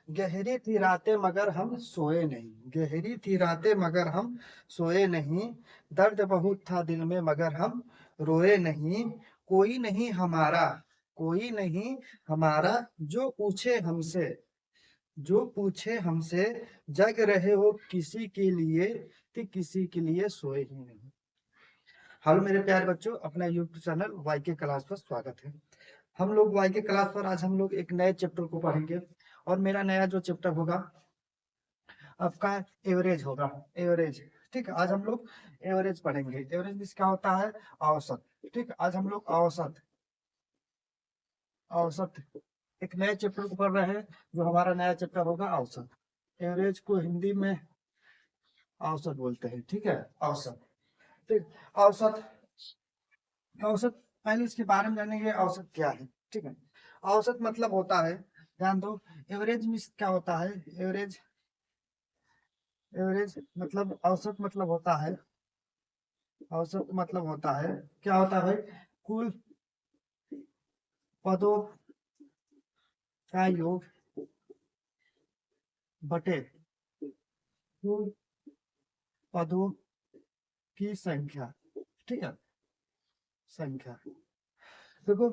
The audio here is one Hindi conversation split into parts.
गहरी थी रातें मगर हम सोए नहीं, गहरी थी रातें मगर हम सोए नहीं, दर्द बहुत था दिल में मगर हम रोए नहीं, कोई नहीं हमारा, कोई नहीं हमारा, जो पूछे हमसे, जो पूछे हमसे, जग रहे हो किसी के लिए, कि किसी के लिए सोए ही नहीं। हेलो मेरे प्यारे बच्चों, अपना यूट्यूब चैनल वाई के क्लास पर स्वागत है। हम लोग वाई के क्लास पर आज हम लोग एक नए चैप्टर को पढ़ेंगे, और मेरा नया जो चैप्टर होगा आपका एवरेज होगा। एवरेज, ठीक है। आज हम लोग एवरेज पढ़ेंगे। एवरेज मीन्स क्या होता है? औसत। ठीक है, आज हम लोग औसत, औसत एक नए चैप्टर को पढ़ रहे हैं, जो हमारा नया चैप्टर होगा औसत। एवरेज को हिंदी में औसत बोलते हैं, ठीक है, औसत। ठीक, औसत, औसत पहले इसके बारे में जानेंगे, औसत क्या है। ठीक है, औसत मतलब होता है, ध्यान दो, एवरेज मीन्स क्या होता है? एवरेज, एवरेज मतलब औसत मतलब होता है, औसत मतलब होता है, क्या होता है भाई? कुल पदों का योग बटे कुल पदों की संख्या। ठीक है, संख्या। देखो,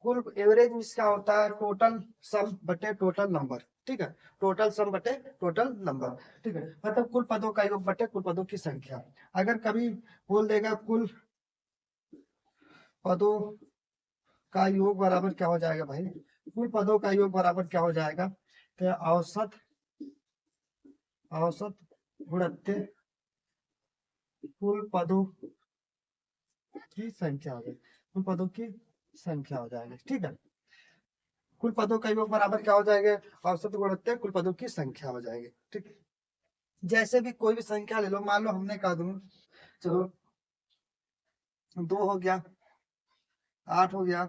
कुल एवरेज मीन्स क्या होता है? टोटल सम बटे टोटल नंबर। ठीक है, टोटल सम बटे टोटल नंबर। ठीक है, मतलब कुल पदों का योग बटे कुल पदों की संख्या। अगर कभी बोल देगा कुल पदों का योग बराबर क्या हो जाएगा भाई? कुल पदों का योग बराबर क्या हो जाएगा? तो औसत, औसत गुणित कुल पदों की संख्या हो जाएगी, कुल पदों की संख्या हो जाएगी। ठीक है, कुल पदों का योग बराबर क्या हो जाएगा? औसत गुणित कुल पदों की संख्या हो जाएगी। ठीक है, जैसे भी कोई भी संख्या ले लो, मान लो हमने कहा दूं, चलो 2 हो गया, 8 हो गया,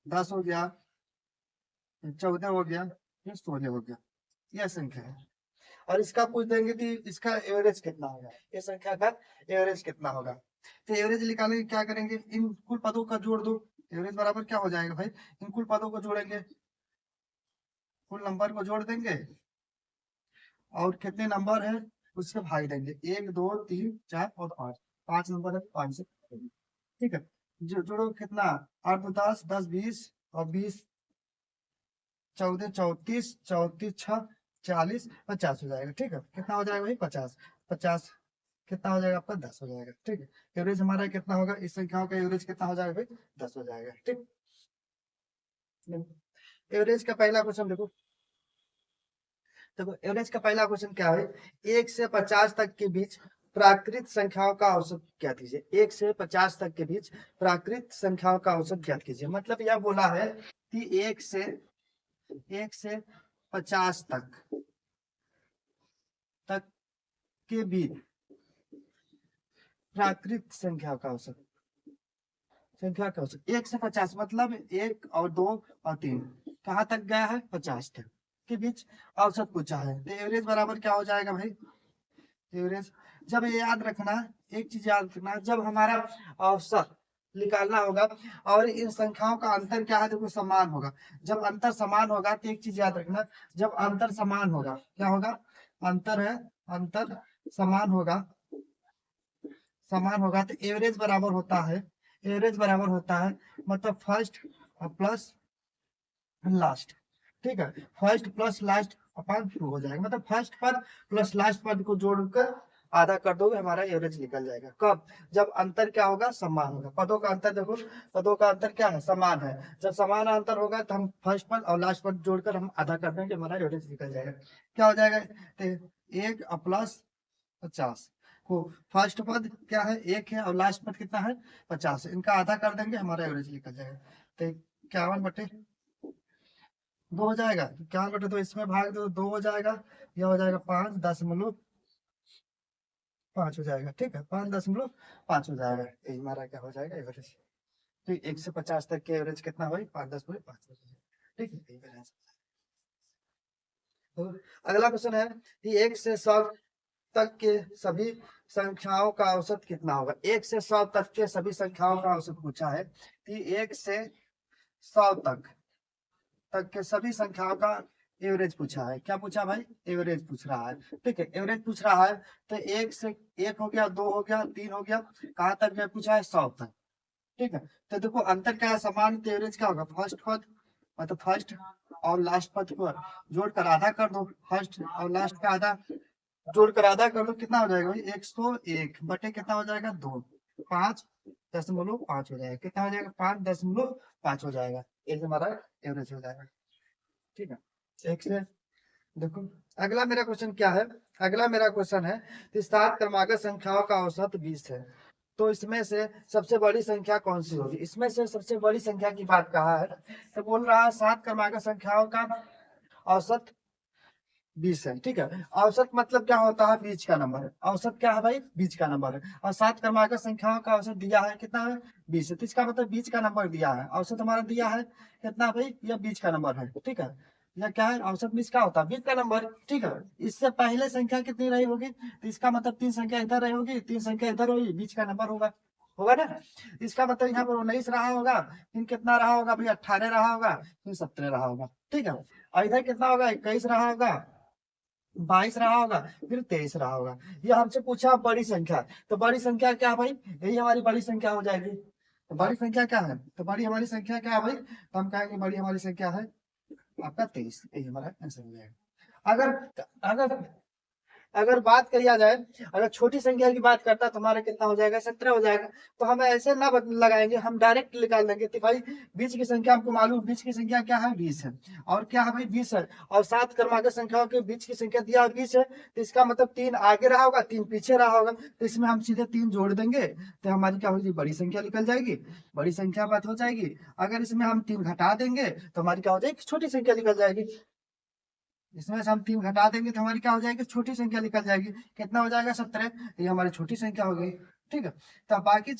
10 हो गया, 14 हो गया, या 16 हो गया, यह संख्या है। और इसका पूछ देंगे कि इसका एवरेज कितना होगा, ये संख्या का एवरेज कितना होगा। तो एवरेज निकालने के क्या करेंगे? इन कुल पदों का जोड़ दो। एवरेज बराबर क्या हो जाएगा भाई? इन कुल पदों को जोड़ेंगे, कुल नंबर को जोड़ देंगे, और कितने नंबर है उससे भाग देंगे। 1 2 3 4 और 5, 5 नंबर है, 5 से भाग देंगे। ठीक है, जो जोड़ो कितना? 8 2 10, 10 20, और 20 14 34, 34 6 40, 50 हो जाएगा। ठीक है, कितना हो जाएगा भाई? 50। 50 कितना हो जाएगा आपका? 10 हो जाएगा। ठीक है, एवरेज हमारा कितना होगा? इस संख्याओं का एवरेज कितना हो जाएगा भाई? 10 हो जाएगा। ठीक, एवरेज का पहला क्वेश्चन देखो। देखो, एवरेज का पहला क्वेश्चन क्या है? 1 से 50 तक के बीच प्राकृत संख्याओं का औसत ज्ञात कीजिए। 1 से 50 तक के बीच प्राकृत संख्याओं का औसत ज्ञात कीजिए। मतलब यह बोला है कि 1 से 50 तक के बीच प्राकृत संख्या का औसत, संख्या का औसत 1 से 50, मतलब 1 और 2 और 3 कहाँ तक गया है? 50 तक के बीच औसत पूछा है। तो एवरेज बराबर क्या हो जाएगा भाई? एवरेज, जब ये याद रखना, एक चीज याद रखना, जब हमारा औसत निकालना होगा और इन संख्याओं का अंतर क्या है? देखो, समान होगा। जब अंतर समान होगा तो एक चीज याद रखना, जब अंतर समान होगा, क्या होगा? अंतर है, अंतर समान होगा, समान होगा तो एवरेज बराबर होता है, एवरेज बराबर होता है मतलब फर्स्ट प्लस लास्ट। ठीक है, फर्स्ट प्लस लास्ट अपॉन 2 हो जाएगा। मतलब फर्स्ट पद प्लस लास्ट पद को जोड़कर आधा कर दोगे, हमारा एवरेज निकल जाएगा। कब? जब अंतर क्या होगा? समान होगा। पदों का अंतर देखो, पदों का अंतर क्या है? समान है। जब समान अंतर होगा तो हम फर्स्ट पद और लास्ट पद जोड़कर हम आधा कर देंगे, हमारा एवरेज निकल जाएगा। क्या हो जाएगा? तो 1 प्लस 50 को, फर्स्ट पद क्या है? 1 है, और लास्ट पद कितना है? 50 है। इनका आधा कर देंगे, हमारा एवरेज निकल जाएगा। तो 51/2 हो जाएगा। 51/2 इसमें भाग दो, 2 हो जाएगा, यह हो जाएगा 5.5 हो जाएगा। ठीक है, 5.5 हो जाएगा। ये हमारा क्या हो जाएगा? एवरेज। ठीक, 1 से 50 तक के एवरेज कितना भाई? 5.5 हो जाएगा। ठीक है, यही मेरा आंसर है। तो अगला क्वेश्चन है कि 1 से 100 तक के सभी संख्याओं का औसत कितना होगा? 1 से 100 तक के सभी संख्याओं का औसत पूछा है कि 1 से 100 तक के सभी संख्याओं का एवरेज पूछा है। क्या पूछा भाई? एवरेज पूछ रहा है। ठीक है, एवरेज पूछ रहा है तो एक से एक हो गया, दो हो गया, तीन हो गया, कहाँ तक जो पूछा है? 100 तक। ठीक है, तो देखो अंतर क्या है, समान तो एवरेज क्या होगा? फर्स्ट पद मतलब फर्स्ट और लास्ट पद को जोड़कर आधा कर दो, फर्स्ट और लास्ट का आधा जोड़कर आधा कर दो, कितना हो जाएगा भाई? 101 बटे कितना हो जाएगा? 2। 5.5 हो जाएगा। कितना हो जाएगा? 5.5 हो जाएगा। ये हमारा एवरेज हो जाएगा। ठीक है, एक से देखो अगला मेरा क्वेश्चन क्या है। अगला मेरा क्वेश्चन है कि 7 क्रमागत संख्याओं का औसत 20 है, तो इसमें से सबसे बड़ी संख्या कौन सी होगी? इसमें से सबसे बड़ी संख्या की बात कहा है, तो बोल रहा है 7 क्रमागत संख्याओं का औसत 20 है। ठीक है, औसत मतलब क्या होता है? बीच का नंबर। औसत क्या है भाई? बीच का नंबर है। और 7 क्रमागत संख्याओं का औसत दिया है कितना है? 20 है। तो इसका मतलब बीच का नंबर दिया है, औसत हमारा दिया है कितना भाई? यह बीच का नंबर है। ठीक है, यह क्या है? औसत बीच का होता है, बीच का नंबर। ठीक है, इससे पहले संख्या कितनी रही होगी? तो इसका मतलब 3 संख्या इधर रही होगी, 3 संख्या इधर होगी, बीच का नंबर होगा। होगा ना? इसका मतलब यहाँ पर 19 रहा होगा, फिर कितना रहा होगा भाई? 18 रहा होगा, फिर 17 रहा होगा। ठीक है, और इधर कितना होगा? 21 रहा होगा, 22 रहा होगा, फिर 23 रहा होगा। ये हमसे पूछा बड़ी संख्या, तो बड़ी संख्या क्या है भाई? यही हमारी बड़ी संख्या हो जाएगी। तो बड़ी संख्या क्या है? तो बड़ी हमारी संख्या क्या है भाई? तो हम कहेंगे बड़ी हमारी संख्या है आपका 23। यही हमारा आंसर हो जाएगा। अगर अगर अगर बात किया जाए, अगर छोटी संख्या की बात करता तो हमारा कितना हो जाएगा? 17 हो जाएगा। तो हम ऐसे ना लगाएंगे, हम डायरेक्ट निकाल देंगे कि भाई बीच की संख्या हमको मालूम, बीच की संख्या क्या है? 20 है। और क्या है भाई? 20 है। और 7 क्रमागत संख्याओं के बीच की संख्या दिया 20 है, तो इसका मतलब 3 आगे रहा होगा, 3 पीछे रहा होगा, तो इसमें हम सीधे 3 जोड़ देंगे, तो हमारी क्या होगी? बड़ी संख्या निकल जाएगी। बड़ी संख्या बात हो जाएगी। अगर इसमें हम 3 घटा देंगे तो हमारी क्या हो जाएगी? छोटी संख्या निकल जाएगी। इसमें से हम 3 घटा देंगे तो हमारी क्या हो जाएगी? छोटी संख्या निकल जाएगी। कितना हो जाएगा? 17। ये हमारी छोटी संख्या हो गई। ठीक है, तो अब बाकी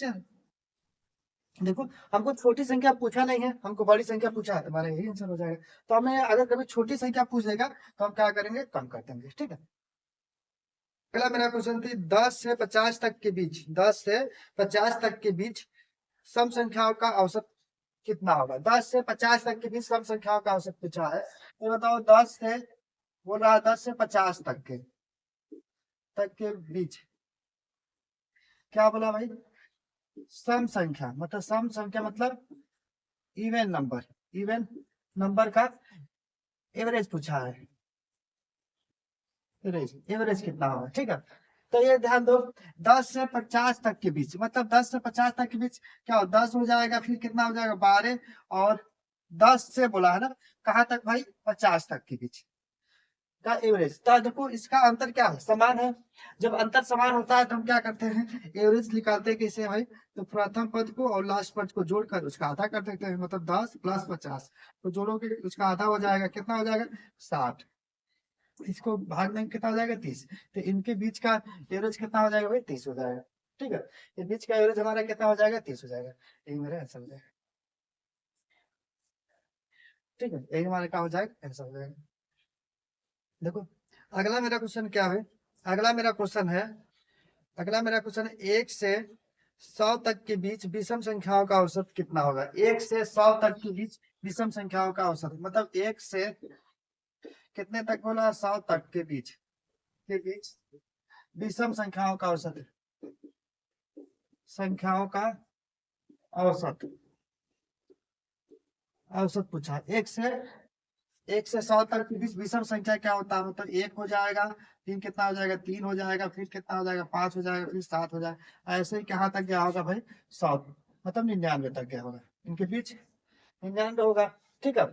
देखो हमको छोटी संख्या पूछा नहीं है, हमको बड़ी संख्या पूछा है, तो हमारा यही आंसर हो जाएगा। तो हमें अगर कभी छोटी संख्या पूछ देगा तो हम क्या करेंगे? कम कर देंगे। ठीक है, अगला मेरा क्वेश्चन थी 10 से 50 तक के बीच, 10 से 50 तक के बीच सम संख्याओं का औसत कितना होगा? 10 से 50 तक के बीच सम संख्याओं का औसत पूछा है, तो बताओ 10 से बोल रहा है 10 से 50 तक के बीच क्या बोला भाई? सम संख्या मतलब, सम संख्या मतलब इवन नंबर, इवन नंबर का एवरेज पूछा है। एवरेज, एवरेज कितना होगा? ठीक है, तो ये ध्यान दो, 10 से 50 तक के बीच मतलब 10 से 50 तक के बीच क्या हो? 10 हो जाएगा, फिर कितना हो जाएगा? 12, और 10 से बोला है ना, कहाँ तक भाई? 50 तक के बीच का एवरेज। तो देखो इसका अंतर क्या है? समान है। जब अंतर समान होता है तो हम क्या करते हैं? एवरेज निकालते हैं। कैसे भाई? तो प्रथम पद को और लास्ट पद को जोड़कर उसका आधा कर देते हैं, मतलब 10 प्लस 50 तो जोड़ोगे उसका आधा हो जाएगा। कितना हो जाएगा? 60। इसको भाग में कितना हो जाएगा? 30। तो इनके बीच का एवरेज कितना हो जाएगा भाई? 30 हो जाएगा। ठीक है, ये बीच का एवरेज हमारा कितना हो जाएगा? 30 हो जाएगा। यही मेरा आंसर हो जाएगा। ठीक है, यही हमारा क्या हो जाएगा? आंसर हो जाएगा। देखो अगला मेरा क्वेश्चन क्या है। अगला मेरा क्वेश्चन है अगला मेरा क्वेश्चन है 1 से 100 तक के बीच विषम संख्याओं का औसत कितना होगा? 1 से 100 तक के बीच विषम संख्याओं का औसत मतलब 1 से कितने तक बोला? 100 तक के बीच विषम संख्याओं का औसत औसत पूछा है। 1 से 100 तक के बीच विषम संख्या क्या होता है? मतलब 1 हो जाएगा, फिर कितना हो जाएगा? 3 हो जाएगा, फिर कितना हो जाएगा? 5 हो जाएगा, फिर 7 हो जाएगा। ऐसे ही कहाँ तक गया होगा भाई? 100 मतलब 99 तक गया होगा। इनके बीच 99 होगा। ठीक है,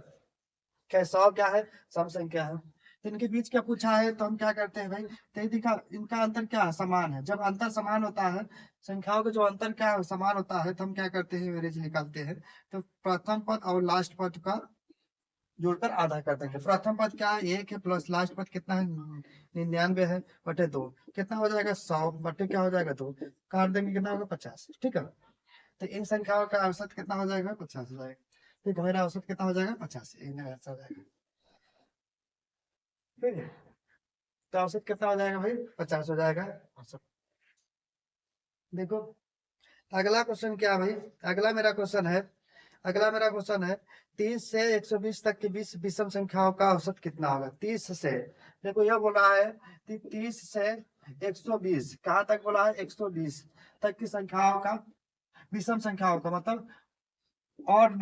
क्या 100 क्या है? सम संख्या है। तो इनके बीच क्या पूछा है, तो हम क्या करते हैं भाई? तो ये दिखा, इनका अंतर क्या है? समान है। जब अंतर समान होता है, संख्याओं का जो अंतर क्या है? समान होता है, तो हम क्या करते हैं? एवरेज निकालते हैं। तो प्रथम पद और लास्ट पद का जोड़कर आधा कर देंगे। प्रथम पद क्या है? 1 है, प्लस लास्ट पद कितना है? 99 है, बटे 2 कितना हो जाएगा? 100 बटे क्या हो जाएगा? 2 काट देंगे, कितना होगा? 50। ठीक है, तो इन संख्याओं का औसत कितना हो जाएगा? 50 हो जाएगा। ठीक है, मेरा औसत कितना हो जाएगा? 50। ये मेरा आंसर हो जाएगा। ठीक है, तो औसत कितना हो जाएगा भाई? 50 हो जाएगा औसत। देखो अगला क्वेश्चन क्या है भाई? अगला मेरा क्वेश्चन है अगला मेरा क्वेश्चन है 30 से 120 तक की 20 विषम संख्याओं का औसत कितना होगा। 30 से, देखो यह बोला है कि 30 से 120 कहाँ तक बोला है, 120 तक की संख्याओं का, विषम संख्याओं का मतलब ऑड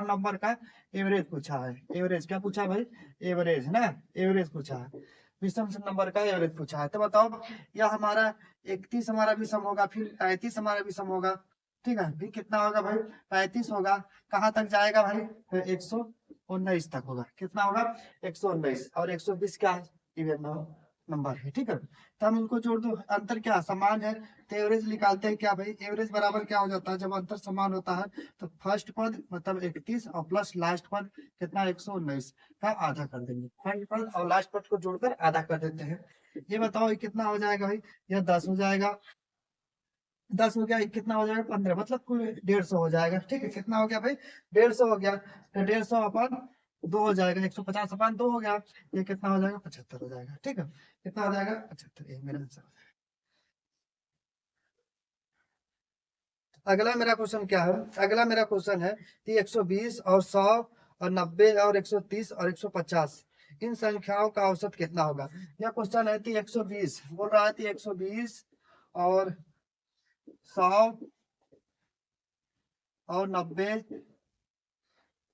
नंबर का एवरेज पूछा है। एवरेज क्या पूछा भाई, एवरेज ना, एवरेज पूछा है, विषम नंबर का एवरेज पूछा है। तो बताओ यह हमारा 31 हमारा विषम होगा, फिर 35 हमारा विषम होगा, ठीक है, फिर कितना होगा भाई, 35 होगा, कहाँ तक जाएगा भाई, तो 119 तक होगा। कितना होगा, 119, और 120 क्या है, इवन नंबर है, ठीक है। तो हम इनको जोड़ दो, अंतर क्या समान है, तो एवरेज निकालते हैं क्या भाई, एवरेज बराबर क्या हो जाता है, जब अंतर समान होता है तो फर्स्ट पद मतलब 31 और प्लस लास्ट पद कितना 119 का आधा कर देंगे, फर्स्ट पद और लास्ट पद को जोड़कर आधा कर देते हैं। ये बताओ ये कितना हो जाएगा भाई, यह 10 हो जाएगा, 10 हो गया, ये कितना हो जाएगा 15, मतलब कुल 150 हो जाएगा, ठीक है। कितना हो गया भाई, 150 हो गया, तो 150 अपन 2 हो जाएगा, 150 अपन 2 हो गया, ये कितना हो जाएगा 75 हो जाएगा, ठीक है। कितना हो जाएगा 75, ये मेरा आंसर। अगला मेरा क्वेश्चन क्या है, अगला मेरा क्वेश्चन है कि 120 और 100 और 90 और 130 और 150 इन संख्याओं का औसत कितना होगा। यह क्वेश्चन है कि 120 बोल रहा है कि 120 और 100 और 90,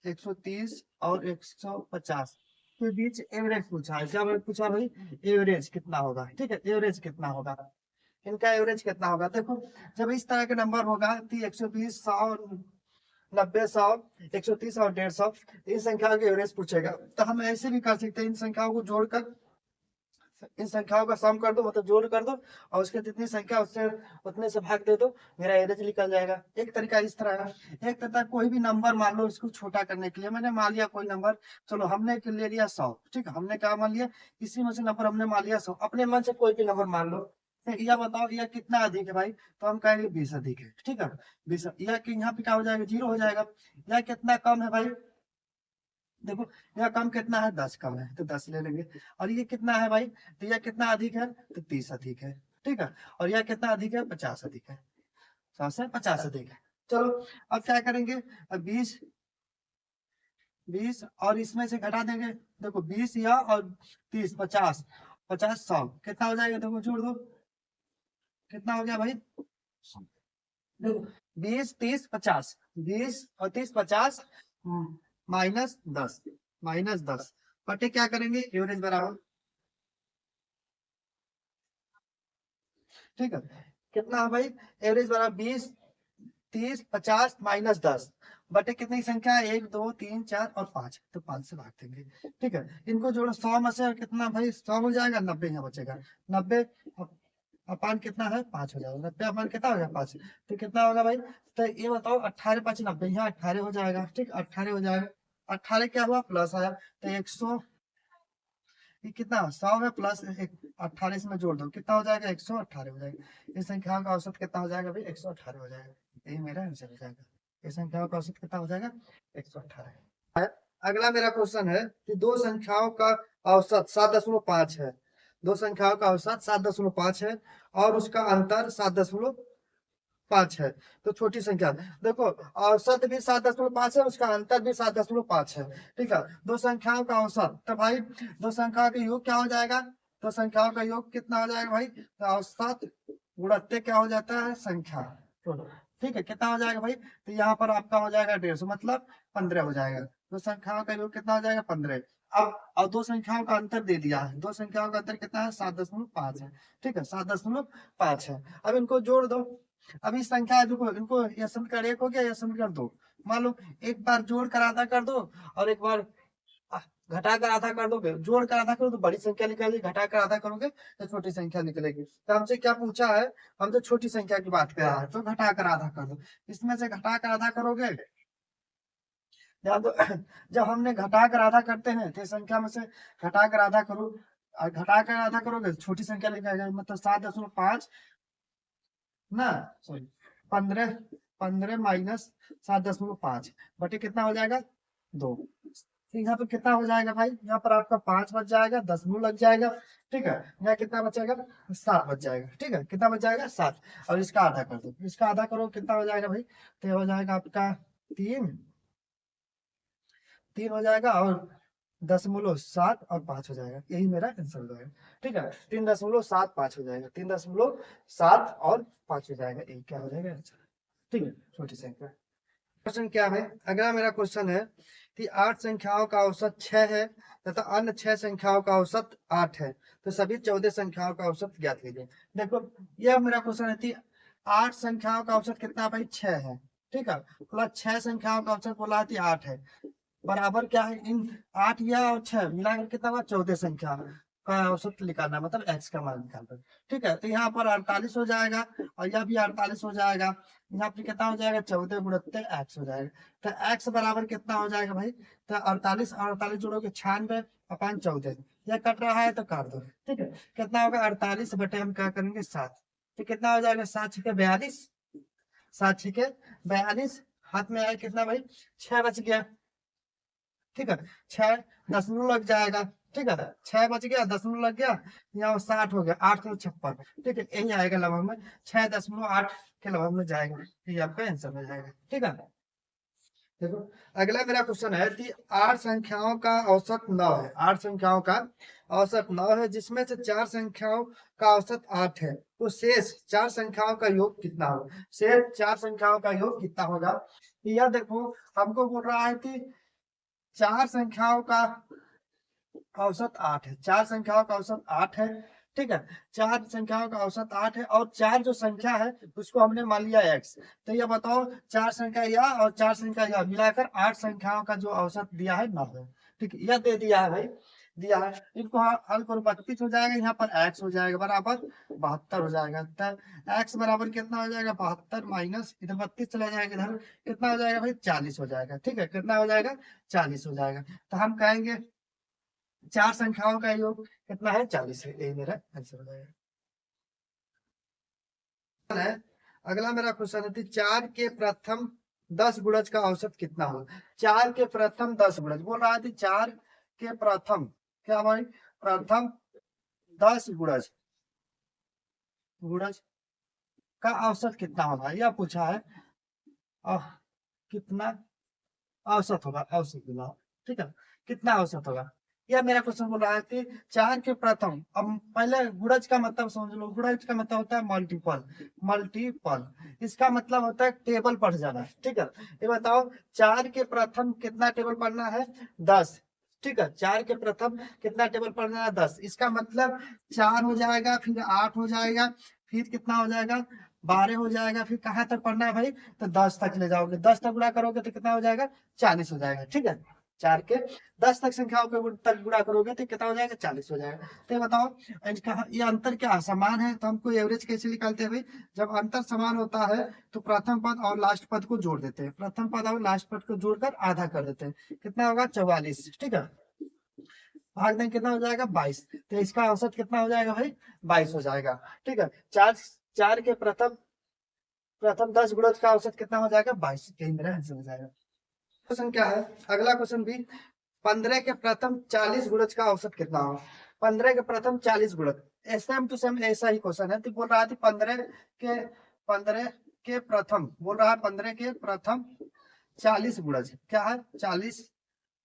130 और 150 के बीच एवरेज पूछा है। क्या पूछा भाई, एवरेज कितना होगा, ठीक है, एवरेज कितना होगा, इनका एवरेज कितना होगा। देखो जब इस तरह के नंबर होगा तो 120, 100, 90, 100, 130 और 150 इन संख्याओं के एवरेज पूछेगा। तो हम ऐसे भी कर सकते हैं, इन संख्याओं को जोड़कर, इन संख्याओं का सम कर दो, मतलब जोड़ कर दो, और उसके जितनी संख्या उससे उतने से भाग दे दो, मेरा एवरेज निकल जाएगा। एक तरीका इस तरह है, एक तरीका कोई भी नंबर मान लो, इसको छोटा करने के लिए मैंने मान लिया कोई नंबर, चलो हमने ले लिया 100, ठीक है, हमने क्या मान लिया, इसी में से नंबर हमने मान लिया 100, अपने मन से कोई भी नंबर मान लो। यह बताओ यह कितना अधिक है भाई, तो हम कहेंगे 20 अधिक है, ठीक है, 20। यह कि यहाँ पे क्या हो जाएगा, 0 हो जाएगा। यह कितना कम है भाई, देखो यह कम कितना है, 10 कम है, तो 10 ले लेंगे। और ये कितना है भाई, तो यह कितना अधिक है, तो 30 अधिक है, ठीक है। और यह कितना अधिक है, 50 अधिक है, 100 से 50 अधिक है। चलो अब क्या करेंगे, अब 20, 20 और इसमें से घटा देंगे, देखो 20 या और 30, 50, 50, 100 कितना हो जाएगा, देखो जोड़ दो, कितना हो गया भाई, देखो 20, 30, 50, 20 और 30, 50, माइनस 10, माइनस 10 बटे क्या करेंगे, एवरेज बराबर, ठीक है। कितना है भाई, एवरेज बराबर 20, 30, 50 माइनस 10 बटे कितनी संख्या है, 1, 2, 3, 4 और 5, तो 5 से भाग देंगे, ठीक है। इनको जोड़ो, 100 में से कितना भाई 100 हो जाएगा, 90 यहाँ बचेगा, 90 अपान कितना है 5 हो जाएगा, 90 अपान कितना हो गया 5, तो कितना होगा भाई, तो ये बताओ 18 5 90, यहाँ 18 हो जाएगा, ठीक, 18 हो जाएगा, 18 क्या हुआ प्लस आया, तो 100, ये कितना 100 में प्लस 18 इसमें जोड़ दो, कितना हो जाएगा 118 हो जाएगा। इस संख्या का औसत कितना हो जाएगा भाई, 118 हो जाएगा, यही मेरा आंसर हो जाएगा। इस संख्या का औसत कितना हो जाएगा, 118। अगला मेरा क्वेश्चन है कि दो संख्याओं का औसत 7.5 है, दो संख्याओं का औसत 7.5 है और उसका अंतर 7.5 है, तो छोटी संख्या, देखो औसत भी 7.5 है, उसका अंतर भी 7.5 है, ठीक है। दो संख्याओं का औसत, तो भाई दो संख्याओं का योग क्या हो जाएगा, दो संख्याओं का योग कितना हो जाएगा भाई, तो औसत गुणित क्या हो जाता है, संख्या, चलो ठीक है, कितना हो जाएगा भाई, तो यहाँ पर आपका हो जाएगा 150, मतलब 15 हो जाएगा। दो संख्याओं का योग कितना हो जाएगा, 15। अब दो संख्याओं का अंतर दे दिया है, दो संख्याओं का अंतर कितना है, 7.5 है, ठीक है, 7.5 है। अब इनको जोड़ दो, अब इस संख्या देखो, इनको यह समीकरण 1 हो गया, यह समीकरण 2, मान लो एक बार जोड़ कर आधा कर दो और एक बार घटा कर आधा कर दोगे, जोड़ कर आधा करो तो बड़ी संख्या निकलेगी, घटा कर आधा करोगे तो छोटी संख्या निकलेगी। तो हमसे क्या पूछा है, हम तो छोटी संख्या की बात कर रहा है, तो घटा कर आधा कर दो, इसमें से घटा कर आधा करोगे, जब जब हमने घटा कर आधा करते हैं तो संख्या में से घटा कर आधा करो, और घटा कर आधा करोगे तो छोटी संख्या निकलेगी, मतलब 7.5 ना, सॉरी 15, 15 माइनस 7.5 बटे कितना हो जाएगा 2। तो यहाँ पे कितना हो जाएगा भाई, यहाँ पर आपका 5 बच जाएगा, दशमलव लग जाएगा, ठीक है। यहाँ कितना बचेगा, 7 बच जाएगा, ठीक है, कितना बच जाएगा 7, और इसका आधा कर दो, इसका आधा करो कितना हो जाएगा भाई, तो ये हो जाएगा आपका तीन तीन हो जाएगा और 0.7 और 5 हो जाएगा, यही मेरा आंसर हो जाएगा। ठीक है, 3.75 हो जाएगा, 3.7 और 5 हो जाएगा, यही क्या हो जाएगा आंसर। ठीक है, छोटी संख्या। क्वेश्चन क्या है, अगला मेरा क्वेश्चन है कि 8 संख्याओं का औसत 6 है तथा अन्य 6 संख्याओं का औसत 8 है, तो सभी 14 संख्याओं का औसत ज्ञात कीजिए। देखो यह मेरा क्वेश्चन है कि 8 संख्याओं का औसत कितना भाई 6 है। ठीक है, बोला 6 संख्याओं का औसत बोला कि 8 है, बराबर क्या है इन 8 या और 6 मिलाकर कितना हुआ 14 संख्या का औसत निकालना, मतलब एक्स का मान निकालना। ठीक है, तो यहाँ पर 48 हो जाएगा और यह भी 48 हो जाएगा, यहाँ पर कितना हो जाएगा 14 गुणित एक्स हो जाएगा। तो एक्स बराबर कितना हो जाएगा भाई, तो 48 और 48 जोड़ोगे 96 अपन 14, यह कट रहा है तो काट दो। ठीक है, कितना होगा 48 बटे हम क्या करेंगे 7, तो कितना हो जाएगा 7 छके 42, 7 छके 42, हाथ में आया कितना भाई 6 बच गया। ठीक है, 6 दशमलव लग जाएगा। ठीक है, 6 बच गया, दशमलव लग गया, यहाँ 60 हो गया, 856। ठीक है, यही आएगा लगभग में 6.8 के लगभग में जाएगा, ये आपका आंसर हो जाएगा। ठीक है, देखो अगला मेरा क्वेश्चन है कि 8 संख्याओं का औसत 9 है, 8 संख्याओं का औसत 9 है जिसमें से 4 संख्याओं का औसत 8 है, तो शेष 4 संख्याओं का योग कितना होगा, शेष 4 संख्याओं का योग कितना होगा। यह देखो हमको बोल रहा है कि 4 संख्याओं का औसत 8 है, 4 संख्याओं का औसत 8 है। ठीक है, 4 संख्याओं का औसत 8 है और 4 जो संख्या है उसको हमने मान लिया x। तो ये बताओ 4 संख्या यह और 4 संख्या यह मिलाकर 8 संख्याओं का जो औसत दिया है 9 है। ठीक है, यह दे दिया है भाई, दिया है, इनको हल करो 32 हो जाएगा, यहाँ पर x हो जाएगा बराबर 72 हो जाएगा। तो x बराबर कितना हो जाएगा 72 माइनस इधर 32 चला जाएगा, इधर कितना हो जाएगा भाई 40 हो जाएगा। ठीक है, कितना हो जाएगा 40 हो जाएगा। तो हम कहेंगे 4 संख्याओं का योग कितना है 40 है, यही मेरा आंसर हो जाएगा। अगला मेरा क्वेश्चन है 4 के प्रथम 10 गुणज का औसत कितना हो। 4 के प्रथम 10 गुणज बोल रहा है, 4 के प्रथम क्या भाई प्रथम 10 गुणज गुणज का औसत कितना होगा, यह पूछा है। कितना औसत होगा, औसत दिलाओ। ठीक है, कितना औसत होगा, यह मेरा क्वेश्चन बोल रहा है कि 4 के प्रथम। अब पहले गुणज का मतलब समझ लो, गुणज का मतलब होता है मल्टीपल, मल्टीपल इसका मतलब होता है टेबल पढ़ जाना। ठीक है, ये बताओ 4 के प्रथम कितना टेबल पढ़ना है 10। ठीक है, 4 के प्रथम कितना टेबल पढ़ना है 10, इसका मतलब 4 हो जाएगा, फिर 8 हो जाएगा, फिर कितना हो जाएगा 12 हो जाएगा, फिर कहाँ तक पढ़ना है भाई, तो 10 तक ले जाओगे, 10 तक गुणा करोगे तो कितना हो जाएगा 40 हो जाएगा। ठीक है, 4 के 10 तक संख्याओं के तक गुणा करोगे तो कितना हो जाएगा 40 हो जाएगा। तो ये बताओ इसका ये अंतर क्या समान है, तो हमको एवरेज कैसे निकालते हैं भाई, जब अंतर समान होता है तो प्रथम पद और लास्ट पद को जोड़ देते हैं, प्रथम पद और लास्ट पद को जोड़कर आधा कर देते हैं, कितना होगा 44। ठीक है, भाग दें कितना हो जाएगा 22, तो इसका औसत कितना हो जाएगा भाई 22 हो जाएगा। ठीक है, 4 4 के प्रथम प्रथम 10 गुणज का औसत कितना हो जाएगा 22, यही मेरा आंसर हो जाएगा। क्वेश्चन क्या है, अगला क्वेश्चन भी 15 के प्रथम 40 गुणज का औसत कितना हो। 15 के प्रथम 40 गुणज सेम टू सेम ऐसा ही क्वेश्चन है, तो बोल रहा था 15 के प्रथम बोल रहा है 15 के प्रथम 40 गुणज क्या है 40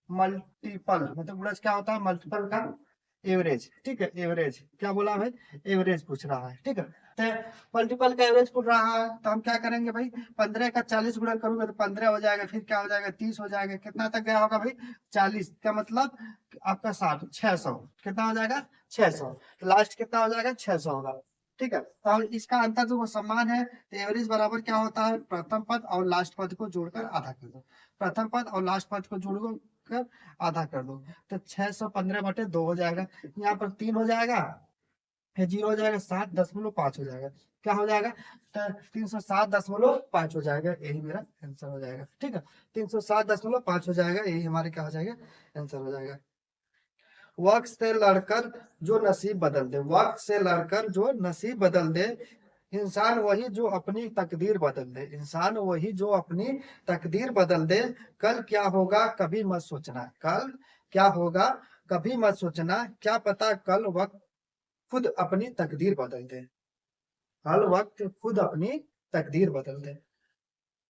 मल्टीपल, मतलब गुणज क्या होता है मल्टीपल का एवरेज। ठीक है, एवरेज क्या बोला है एवरेज पूछ रहा है। ठीक है, तो मल्टीपल का एवरेज पूछ रहा है, तो हम क्या करेंगे भाई 15 का 40 गुणा करोगे तो 15 हो जाएगा, फिर क्या हो जाएगा 30 हो जाएगा, कितना तक गया होगा भाई 40 का मतलब आपका 60 600 कितना हो जाएगा 600, लास्ट कितना हो जाएगा 600 होगा। ठीक है, तो इसका अंतर जो वो समान है, तो एवरेज बराबर क्या होता है प्रथम पद और लास्ट पद को जोड़कर आधा कर दो, प्रथम पद और लास्ट पद को जोड़कर आधा कर दो, तो 615 बटे 2 हो जाएगा, यहाँ पर 3 हो जाएगा, फिर 0 हो जाएगा 7.5 हो जाएगा, क्या हो जाएगा तो 307.5 हो जाएगा, यही मेरा आंसर हो जाएगा। ठीक है, 307.5 हो जाएगा, यही हमारे क्या हो जाएगा आंसर हो जाएगा। वक्त से लड़कर जो नसीब बदल दे, वक्त से लड़कर जो नसीब बदल दे, इंसान वही जो अपनी तकदीर बदल दे, इंसान वही जो अपनी तकदीर बदल दे, कल क्या होगा कभी मत सोचना, कल क्या होगा कभी मत सोचना, क्या पता कल वक्त खुद अपनी तकदीर बदल दे, कल वक्त खुद अपनी तकदीर बदल दे।